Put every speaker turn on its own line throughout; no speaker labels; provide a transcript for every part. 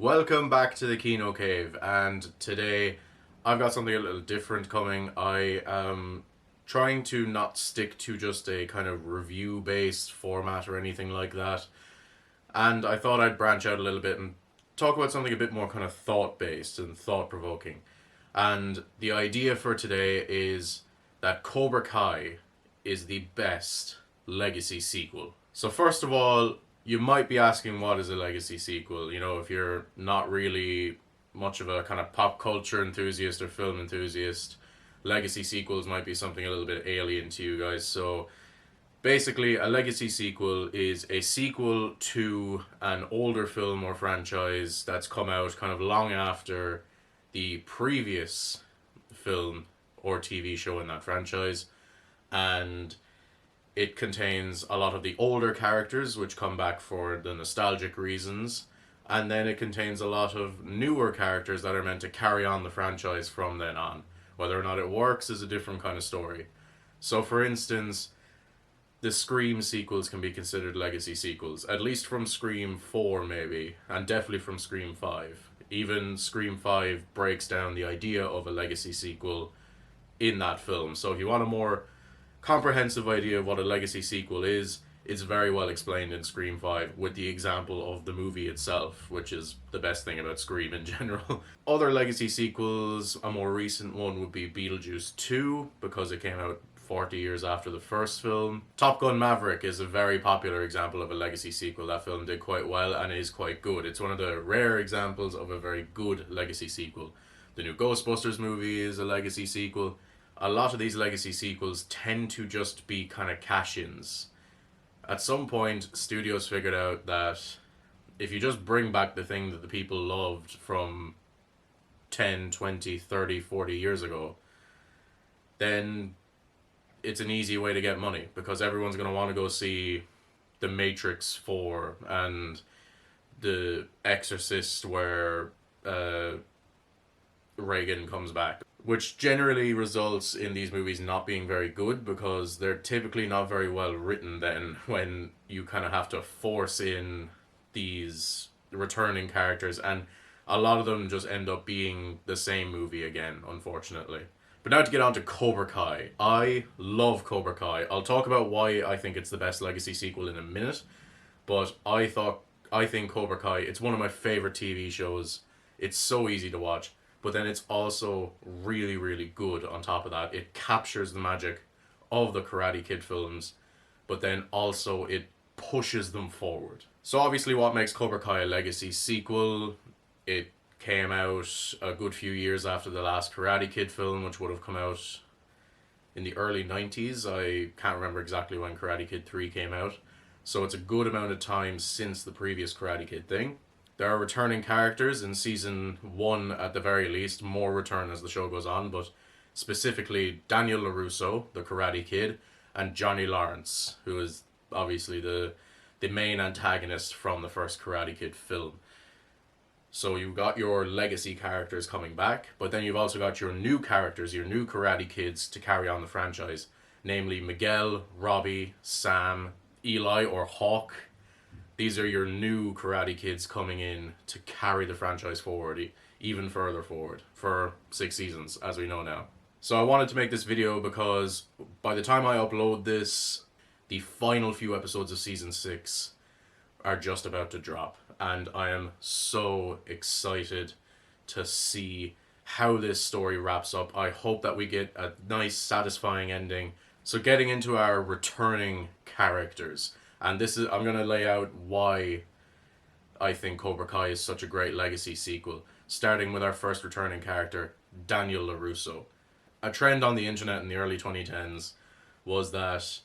Welcome back to the Kino Cave, and today I've got something a little different coming. I am trying to not stick to just a kind of review-based format or anything like that, and I thought I'd branch out a little bit and talk about something a bit more kind of thought-based and thought-provoking. And the idea for today is that Cobra Kai is the best legacy sequel. So first of all, you might be asking what is a legacy sequel. You know, if you're not really much of a kind of pop culture enthusiast or film enthusiast, legacy sequels might be something a little bit alien to you guys. So basically, a legacy sequel is a sequel to an older film or franchise that's come out kind of long after the previous film or TV show in that franchise, and it contains a lot of the older characters which come back for the nostalgic reasons, and then it contains a lot of newer characters that are meant to carry on the franchise from then on. Whether or not it works is a different kind of story. So for instance, the Scream sequels can be considered legacy sequels, at least from Scream 4 maybe, and definitely from Scream 5. Even Scream 5 breaks down the idea of a legacy sequel in that film. So if you want a more comprehensive idea of what a legacy sequel is, it's very well explained in Scream 5 with the example of the movie itself, which is the best thing about Scream in general. Other legacy sequels, a more recent one would be Beetlejuice 2, because it came out 40 years after the first film. Top Gun Maverick is a very popular example of a legacy sequel. That film did quite well and is quite good. It's one of the rare examples of a very good legacy sequel. The new Ghostbusters movie is a legacy sequel. A lot of these legacy sequels tend to just be kind of cash-ins. At some point, studios figured out that if you just bring back the thing that the people loved from 10, 20, 30, 40 years ago, then it's an easy way to get money, because everyone's going to want to go see The Matrix 4 and The Exorcist where Reagan comes back, which generally results in these movies not being very good because they're typically not very well written then, when you kind of have to force in these returning characters, and a lot of them just end up being the same movie again, unfortunately. But now to get on to Cobra Kai. I love Cobra Kai. I'll talk about why I think it's the best legacy sequel in a minute, but I think Cobra Kai, it's one of my favorite TV shows. It's so easy to watch, but then it's also really, really good on top of that. It captures the magic of the Karate Kid films, but then also it pushes them forward. So obviously what makes Cobra Kai a legacy sequel? It came out a good few years after the last Karate Kid film, which would have come out in the early 90s. I can't remember exactly when Karate Kid 3 came out. So it's a good amount of time since the previous Karate Kid thing. There are returning characters in season 1 at the very least, more return as the show goes on, but specifically Daniel LaRusso, the Karate Kid, and Johnny Lawrence, who is obviously the main antagonist from the first Karate Kid film. So you've got your legacy characters coming back, but then you've also got your new characters, your new Karate Kids to carry on the franchise, namely Miguel, Robbie, Sam, Eli or Hawk. These are your new Karate Kids coming in to carry the franchise forward, even further forward, for 6 seasons, as we know now. So I wanted to make this video because by the time I upload this, the final few episodes of season 6 are just about to drop, and I am so excited to see how this story wraps up. I hope that we get a nice, satisfying ending. So getting into our returning characters, and I'm going to lay out why I think Cobra Kai is such a great legacy sequel, starting with our first returning character, Daniel LaRusso. A trend on the internet in the early 2010s was that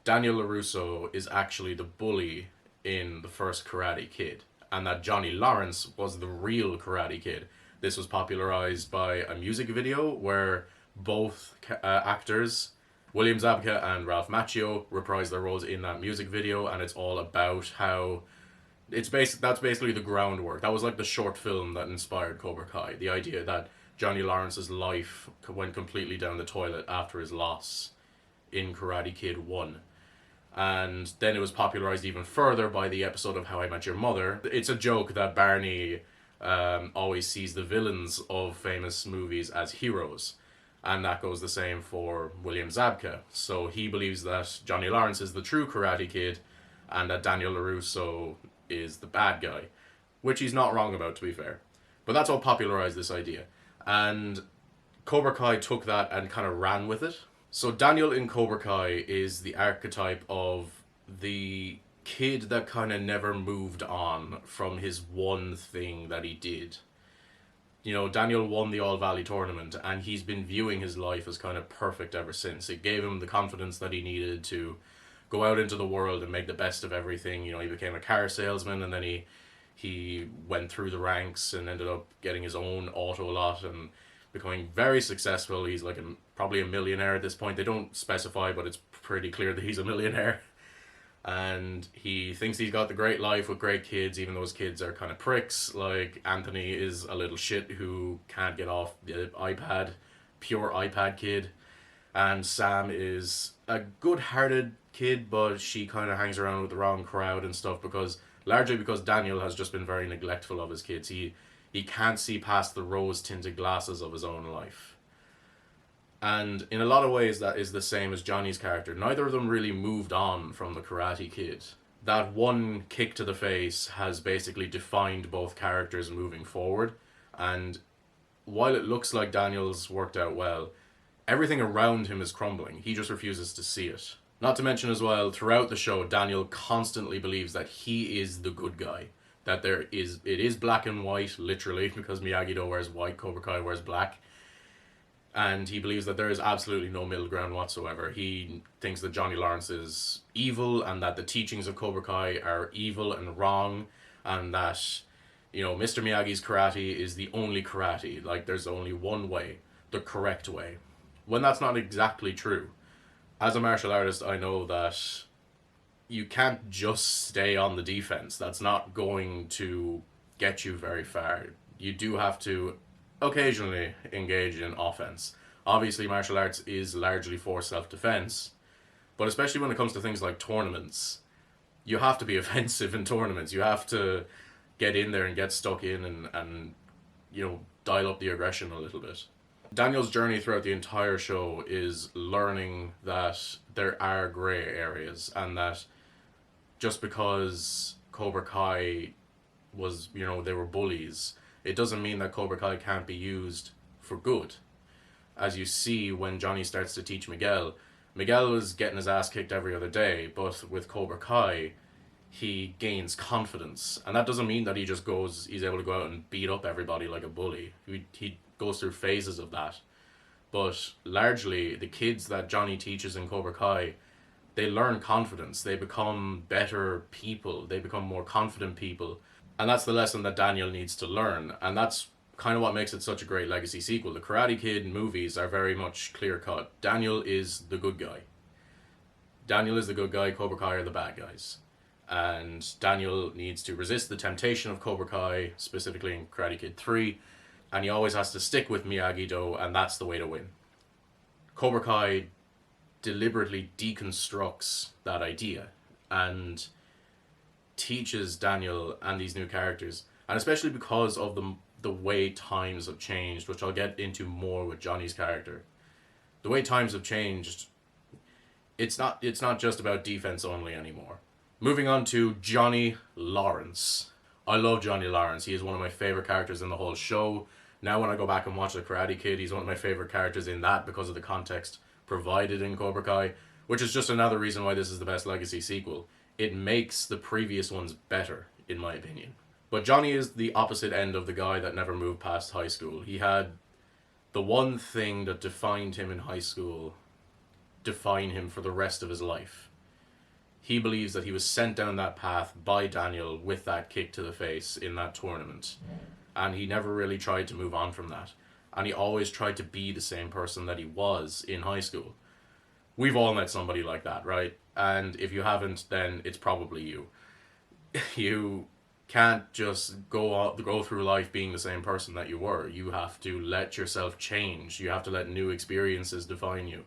Daniel LaRusso is actually the bully in the first Karate Kid, and that Johnny Lawrence was the real Karate Kid. This was popularized by a music video where both actors, William Zabka and Ralph Macchio, reprise their roles in that music video, and it's all about how that's basically the groundwork. That was like the short film that inspired Cobra Kai. The idea that Johnny Lawrence's life went completely down the toilet after his loss in Karate Kid 1. And then it was popularized even further by the episode of How I Met Your Mother. It's a joke that Barney always sees the villains of famous movies as heroes. And that goes the same for William Zabka. So he believes that Johnny Lawrence is the true Karate Kid and that Daniel LaRusso is the bad guy, which he's not wrong about, to be fair. But that's what popularized this idea. And Cobra Kai took that and kind of ran with it. So Daniel in Cobra Kai is the archetype of the kid that kind of never moved on from his one thing that he did. You know, Daniel won the All Valley tournament and he's been viewing his life as kind of perfect ever since. It gave him the confidence that he needed to go out into the world and make the best of everything. You know, he became a car salesman and then he went through the ranks and ended up getting his own auto lot and becoming very successful. He's like probably a millionaire at this point. They don't specify, but it's pretty clear that he's a millionaire. And he thinks he's got the great life with great kids, even though his kids are kind of pricks. Like Anthony is a little shit who can't get off the iPad, pure iPad kid. And Sam is a good-hearted kid, but she kind of hangs around with the wrong crowd and stuff largely because Daniel has just been very neglectful of his kids. He can't see past the rose-tinted glasses of his own life. And in a lot of ways, that is the same as Johnny's character. Neither of them really moved on from the Karate Kid. That one kick to the face has basically defined both characters moving forward. And while it looks like Daniel's worked out well, everything around him is crumbling. He just refuses to see it. Not to mention as well, throughout the show, Daniel constantly believes that he is the good guy. That it is black and white, literally, because Miyagi-Do wears white, Cobra Kai wears black. And he believes that there is absolutely no middle ground whatsoever. He thinks that Johnny Lawrence is evil and that the teachings of Cobra Kai are evil and wrong, and that, you know, Mr. Miyagi's karate is the only karate. Like, there's only one way, the correct way. When that's not exactly true. As a martial artist, I know that you can't just stay on the defense. That's not going to get you very far. You do have to occasionally engage in offense. Obviously, martial arts is largely for self-defense, but especially when it comes to things like tournaments, you have to be offensive in tournaments. You have to get in there and get stuck in and you know, dial up the aggression a little bit. Daniel's journey throughout the entire show is learning that there are grey areas and that just because Cobra Kai was, you know, they were bullies, it doesn't mean that Cobra Kai can't be used for good. As you see when Johnny starts to teach Miguel was getting his ass kicked every other day, but with Cobra Kai, he gains confidence. And that doesn't mean that he's able to go out and beat up everybody like a bully. He goes through phases of that. But largely, the kids that Johnny teaches in Cobra Kai, they learn confidence. They become better people. They become more confident people. And that's the lesson that Daniel needs to learn. And that's kind of what makes it such a great legacy sequel. The Karate Kid movies are very much clear-cut. Daniel is the good guy. Daniel is the good guy, Cobra Kai are the bad guys. And Daniel needs to resist the temptation of Cobra Kai, specifically in Karate Kid 3. And he always has to stick with Miyagi-Do, and that's the way to win. Cobra Kai deliberately deconstructs that idea and teaches Daniel and these new characters, and especially because of the way times have changed, which I'll get into more with Johnny's character. The way times have changed, it's not just about defense only anymore. Moving on to Johnny Lawrence. I love Johnny Lawrence. He is one of my favorite characters in the whole show. Now when I go back and watch The Karate Kid, he's one of my favorite characters in that because of the context provided in Cobra Kai, which is just another reason why this is the best legacy sequel. It makes the previous ones better, in my opinion. But Johnny is the opposite end of the guy that never moved past high school. He had the one thing that defined him in high school define him for the rest of his life. He believes that he was sent down that path by Daniel with that kick to the face in that tournament. And he never really tried to move on from that. And he always tried to be the same person that he was in high school. We've all met somebody like that, right? And if you haven't, then it's probably you. You can't just go through life being the same person that you were. You have to let yourself change. You have to let new experiences define you.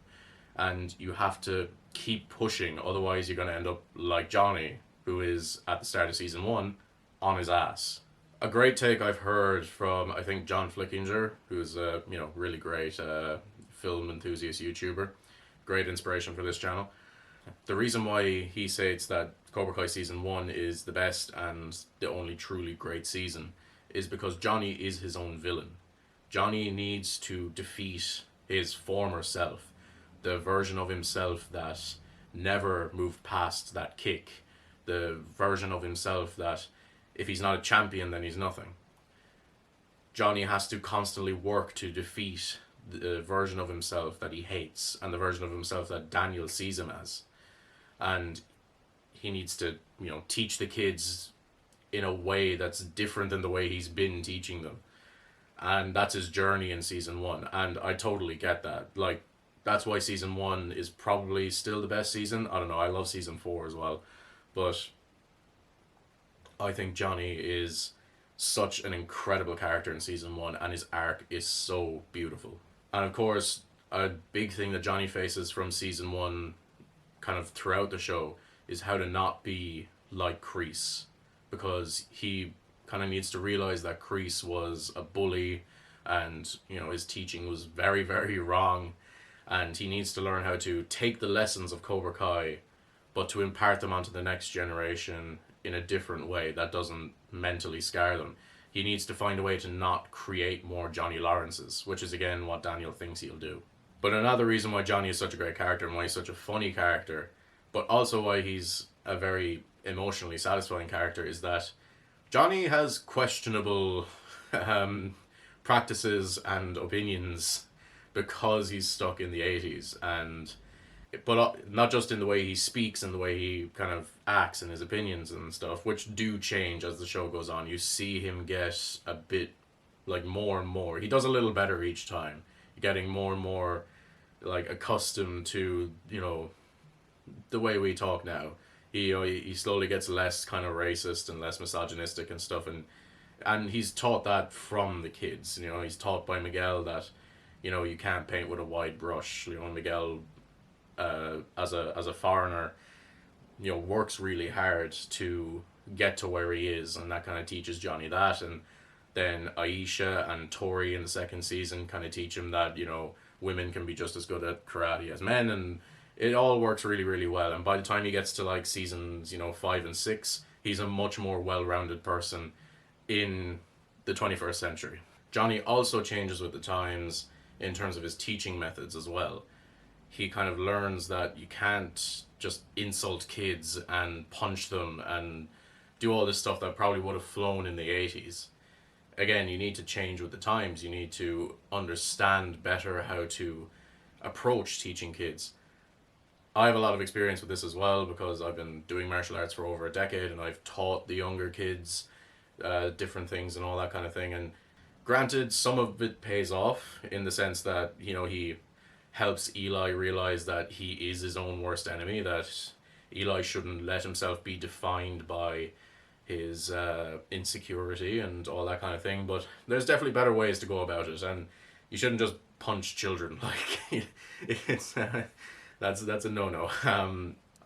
And you have to keep pushing, otherwise you're going to end up like Johnny, who is, at the start of season 1, on his ass. A great take I've heard from, I think, John Flickinger, who's a really great film enthusiast YouTuber, great inspiration for this channel. The reason why he states that Cobra Kai season 1 is the best and the only truly great season is because Johnny is his own villain. Johnny needs to defeat his former self, the version of himself that never moved past that kick, the version of himself that if he's not a champion, then he's nothing. Johnny has to constantly work to defeat the version of himself that he hates and the version of himself that Daniel sees him as. And he needs to, teach the kids in a way that's different than the way he's been teaching them. And that's his journey in season 1. And I totally get that. Like, that's why season 1 is probably still the best season. I don't know, I love season 4 as well. But I think Johnny is such an incredible character in season 1, and his arc is so beautiful. And of course, a big thing that Johnny faces from season 1 kind of throughout the show is how to not be like Kreese, because he kind of needs to realize that Kreese was a bully and his teaching was very, very wrong, and he needs to learn how to take the lessons of Cobra Kai but to impart them onto the next generation in a different way that doesn't mentally scar them. He needs to find a way to not create more Johnny Lawrences, which is again what Daniel thinks he'll do. But another reason why Johnny is such a great character and why he's such a funny character, but also why he's a very emotionally satisfying character, is that Johnny has questionable practices and opinions because he's stuck in the 80s, and but not just in the way he speaks and the way he kind of acts and his opinions and stuff, which do change as the show goes on. You see him get a bit like more and more. He does a little better each time, getting more and more like accustomed to the way we talk now. He slowly gets less kind of racist and less misogynistic and stuff, and he's taught that from the kids. He's taught by Miguel that you can't paint with a wide brush. Miguel, as a foreigner, works really hard to get to where he is, and that kind of teaches Johnny that. And then Aisha and Tori in the second season kind of teach him that women can be just as good at karate as men, and it all works really, really well. And by the time he gets to like seasons 5 and 6, he's a much more well-rounded person in the 21st century. Johnny also changes with the times in terms of his teaching methods as well. He kind of learns that you can't just insult kids and punch them and do all this stuff that probably would have flown in the 80s. Again, you need to change with the times. You need to understand better how to approach teaching kids. I have a lot of experience with this as well because I've been doing martial arts for over a decade, and I've taught the younger kids different things and all that kind of thing. And granted, some of it pays off in the sense that he helps Eli realize that he is his own worst enemy, that Eli shouldn't let himself be defined by his insecurity and all that kind of thing. But there's definitely better ways to go about it, and you shouldn't just punch children. Like it's that's a no-no.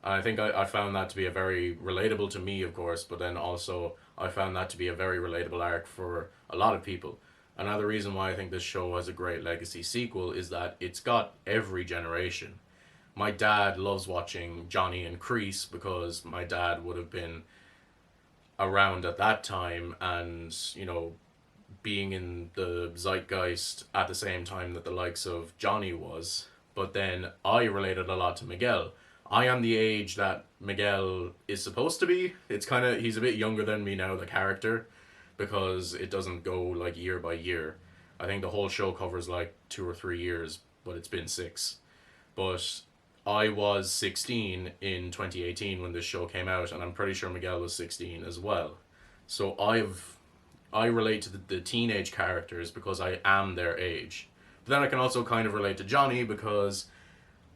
I think I found that to be a very relatable to me, of course, but then also I found that to be a very relatable arc for a lot of people. Another reason why I think this show has a great legacy sequel is that it's got every generation. My dad loves watching Johnny and Kreese because my dad would have been around at that time and, being in the zeitgeist at the same time that the likes of Johnny was. But then I related a lot to Miguel. I am the age that Miguel is supposed to be. He's a bit younger than me now, the character, because it doesn't go like year by year. I think the whole show covers like 2 or 3 years, but it's been 6. But I was 16 in 2018 when this show came out, and I'm pretty sure Miguel was 16 as well. So I relate to the teenage characters because I am their age. But then I can also kind of relate to Johnny because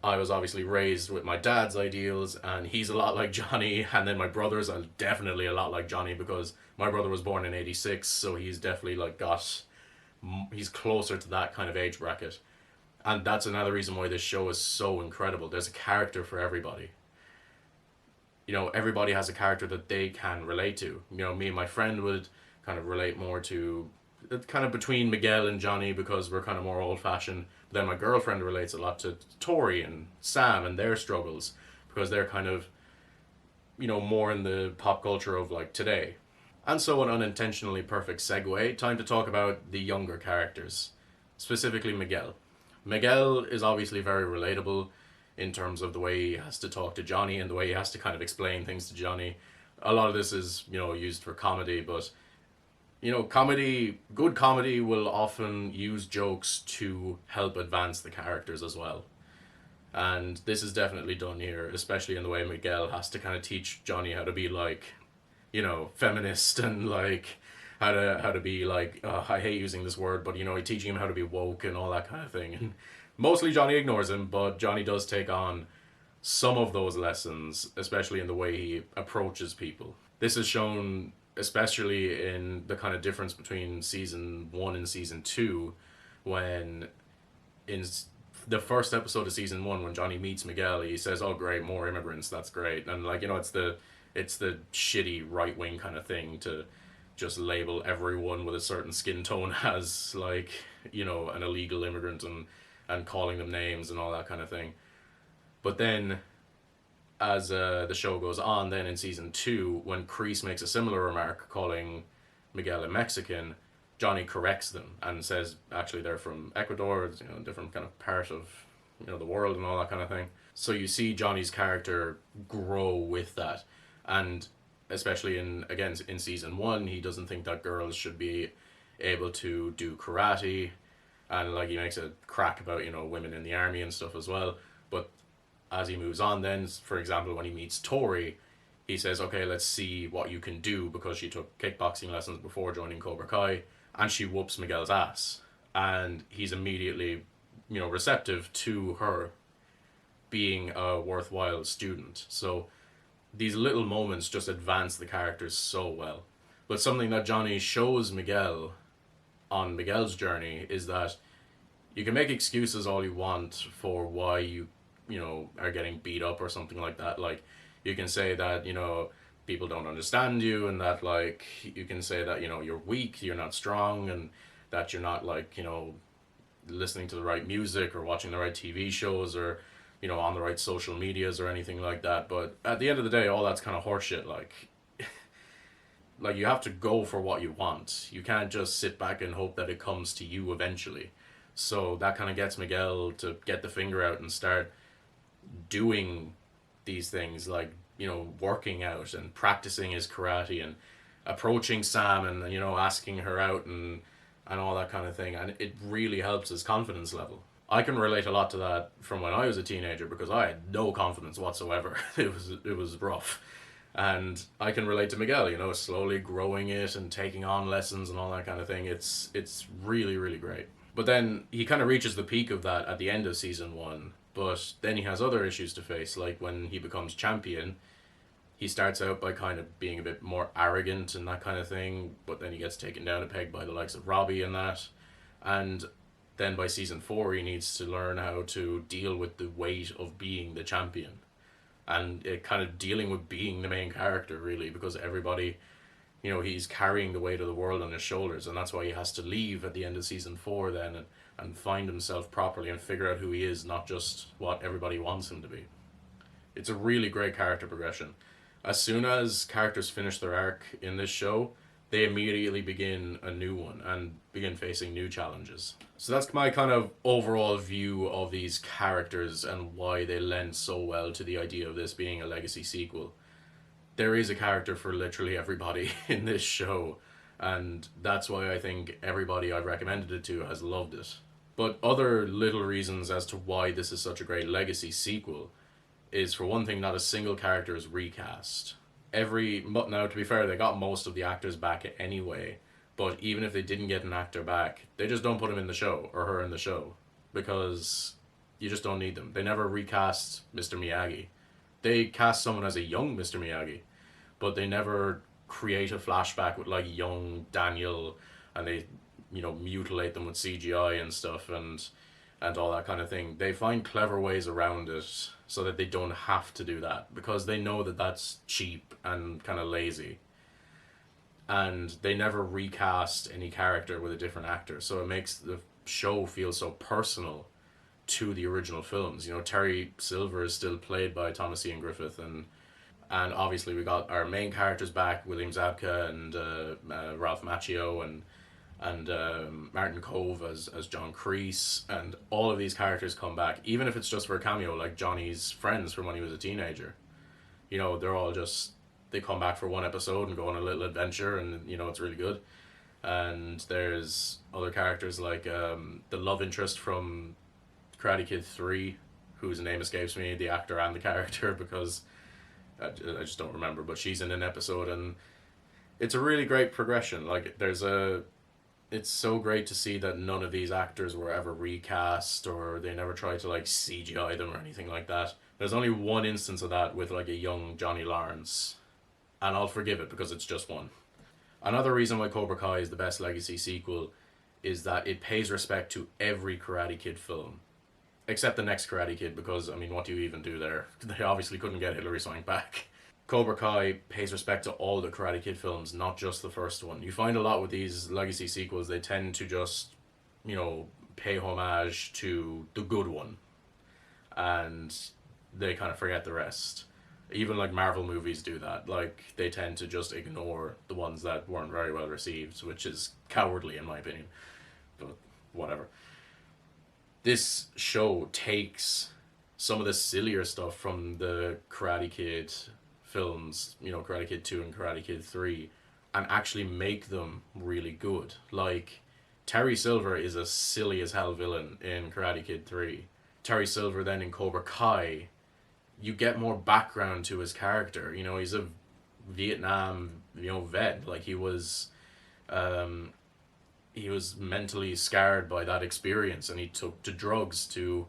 I was obviously raised with my dad's ideals, and he's a lot like Johnny, and then my brothers are definitely a lot like Johnny because my brother was born in 86, so he's definitely he's closer to that kind of age bracket. And that's another reason why this show is so incredible. There's a character for everybody. Everybody has a character that they can relate to. Me and my friend would kind of relate more to, kind of between Miguel and Johnny because we're kind of more old fashioned. Then my girlfriend relates a lot to Tori and Sam and their struggles because they're kind of, more in the pop culture of like today. And so, an unintentionally perfect segue, time to talk about the younger characters, specifically Miguel. Miguel is obviously very relatable in terms of the way he has to talk to Johnny and the way he has to kind of explain things to Johnny. A lot of this is, used for comedy, but, good comedy will often use jokes to help advance the characters as well. And this is definitely done here, especially in the way Miguel has to kind of teach Johnny how to be like, feminist and like how to be like I hate using this word, but teaching him how to be woke and all that kind of thing. And mostly Johnny ignores him, but Johnny does take on some of those lessons, especially in the way he approaches people. This is shown especially in the kind of difference between season 1 and season 2, when in the first episode of season 1, when Johnny meets Miguel, he says, "Oh great, more immigrants, that's great." And like, it's the shitty right wing kind of thing to just label everyone with a certain skin tone as like, an illegal immigrant, and calling them names and all that kind of thing. But then as the show goes on, then in season 2, when Kreese makes a similar remark calling Miguel a Mexican, Johnny corrects them and says actually they're from Ecuador, it's, different kind of part of the world and all that kind of thing. So you see Johnny's character grow with that, and especially in season 1, he doesn't think that girls should be able to do karate, and like he makes a crack about women in the army and stuff as well. But as he moves on, then for example when he meets Tori, he says, "Okay, let's see what you can do," because she took kickboxing lessons before joining Cobra Kai, and she whoops Miguel's ass, and he's immediately receptive to her being a worthwhile student. So these little moments just advance the characters so well. But something that Johnny shows Miguel on Miguel's journey is that you can make excuses all you want for why you are getting beat up or something like that. Like, you can say that people don't understand you, and that like you can say that you're weak, you're not strong, and that you're not like listening to the right music or watching the right TV shows, or on the right social medias or anything like that. But at the end of the day, all that's kind of horseshit. Like you have to go for what you want. You can't just sit back and hope that it comes to you eventually. So that kind of gets Miguel to get the finger out and start doing these things, like working out and practicing his karate and approaching Sam and asking her out and all that kind of thing. And it really helps his confidence level. I can relate a lot to that from when I was a teenager, because I had no confidence whatsoever. It was rough. And I can relate to Miguel, slowly growing it and taking on lessons and all that kind of thing. It's really, really great. But then he kind of reaches the peak of that at the end of season 1. But then he has other issues to face, like when he becomes champion, he starts out by kind of being a bit more arrogant and that kind of thing, but then he gets taken down a peg by the likes of Robbie and that. And then by season 4, he needs to learn how to deal with the weight of being the champion. And it kind of dealing with being the main character, really, because everybody, he's carrying the weight of the world on his shoulders, and that's why he has to leave at the end of season 4 then, and find himself properly and figure out who he is, not just what everybody wants him to be. It's a really great character progression. As soon as characters finish their arc in this show, they immediately begin a new one and begin facing new challenges. So that's my kind of overall view of these characters and why they lend so well to the idea of this being a legacy sequel. There is a character for literally everybody in this show, and that's why I think everybody I've recommended it to has loved it. But other little reasons as to why this is such a great legacy sequel is, for one thing, not a single character is recast. Now, to be fair, they got most of the actors back anyway, but even if they didn't get an actor back, they just don't put him in the show or her in the show, because you just don't need them. They never recast Mr. Miyagi. They cast someone as a young Mr. Miyagi, but they never create a flashback with like young Daniel, and they mutilate them with CGI and stuff and all that kind of thing. They find clever ways around it so that they don't have to do that, because they know that that's cheap and kind of lazy. and they never recast any character with a different actor, so it makes the show feel so personal to the original films. You know, Terry Silver is still played by Thomas Ian Griffith, and obviously we got our main characters back, William Zabka and Ralph Macchio and Martin Cove as John Kreese, and all of these characters come back, even if it's just for a cameo, like Johnny's friends from when he was a teenager. You know, they're all just, they come back for one episode and go on a little adventure, and you know it's really good. And there's other characters like the love interest from Karate Kid 3, whose name escapes me, the actor and the character, because I just don't remember, but she's in an episode, and it's a really great progression. Like, it's so great to see that none of these actors were ever recast, or they never tried to like CGI them or anything like that. There's only one instance of that with like a young Johnny Lawrence, and I'll forgive it because it's just one. Another reason why Cobra Kai is the best legacy sequel is that it pays respect to every Karate Kid film, except the next Karate Kid, because I mean, what do you even do there? They obviously couldn't get Hilary Swank back. Cobra Kai pays respect to all the Karate Kid films, not just the first one. You find a lot with these legacy sequels, they tend to just, you know, pay homage to the good one, and they kind of forget the rest. Even like Marvel movies do that. Like, they tend to just ignore the ones that weren't very well received, which is cowardly in my opinion. But whatever. This show takes some of the sillier stuff from the Karate Kid films, you know, Karate Kid 2 and Karate Kid 3, and actually make them really good. Like, Terry Silver is a silly as hell villain in Karate Kid 3. Terry Silver then in Cobra Kai, you get more background to his character. You know, he's a Vietnam, you know, vet. Like, um, he was mentally scarred by that experience, and he took to drugs to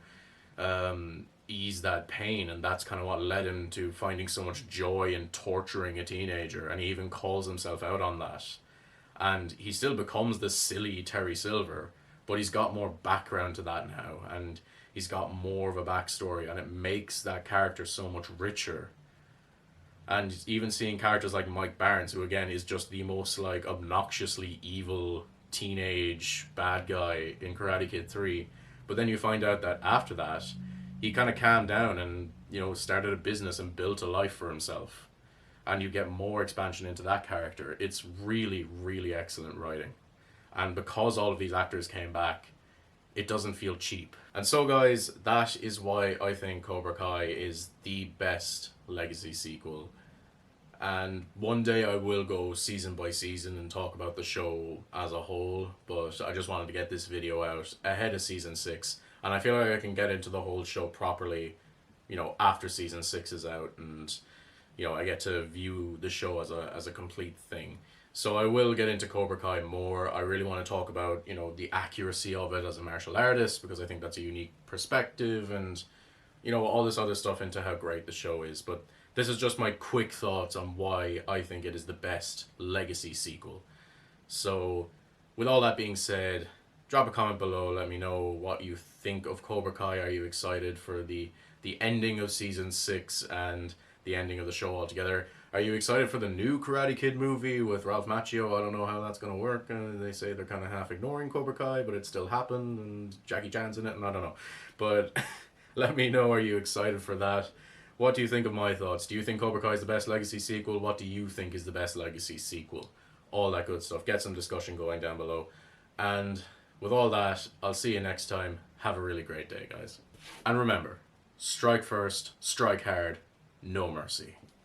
ease that pain, and that's kind of what led him to finding so much joy in torturing a teenager, and he even calls himself out on that. And he still becomes the silly Terry Silver, but he's got more background to that now, and he's got more of a backstory, and it makes that character so much richer. And even seeing characters like Mike Barnes, who again is just the most like obnoxiously evil teenage bad guy in Karate Kid 3, but then you find out that after that he kind of calmed down and, you know, started a business and built a life for himself, and you get more expansion into that character. It's really, really excellent writing, and because all of these actors came back, it doesn't feel cheap. And so, guys, that is why I think Cobra Kai is the best legacy sequel. And one day I will go season by season and talk about the show as a whole, but I just wanted to get this video out ahead of season 6. And I feel like I can get into the whole show properly, you know, after season 6 is out, and, you know, I get to view the show as a complete thing. So I will get into Cobra Kai more. I really want to talk about, you know, the accuracy of it as a martial artist, because I think that's a unique perspective, and, you know, all this other stuff into how great the show is. But this is just my quick thoughts on why I think it is the best legacy sequel. So, with all that being said, drop a comment below. Let me know what you think of Cobra Kai. Are you excited for the ending of season 6 and the ending of the show altogether? Are you excited for the new Karate Kid movie with Ralph Macchio? I don't know how that's going to work. They say they're kind of half ignoring Cobra Kai, but it still happened, and Jackie Chan's in it, and I don't know. But let me know, are you excited for that? What do you think of my thoughts? Do you think Cobra Kai is the best legacy sequel? What do you think is the best legacy sequel? All that good stuff. Get some discussion going down below. And with all that, I'll see you next time. Have a really great day, guys. And remember, strike first, strike hard, no mercy.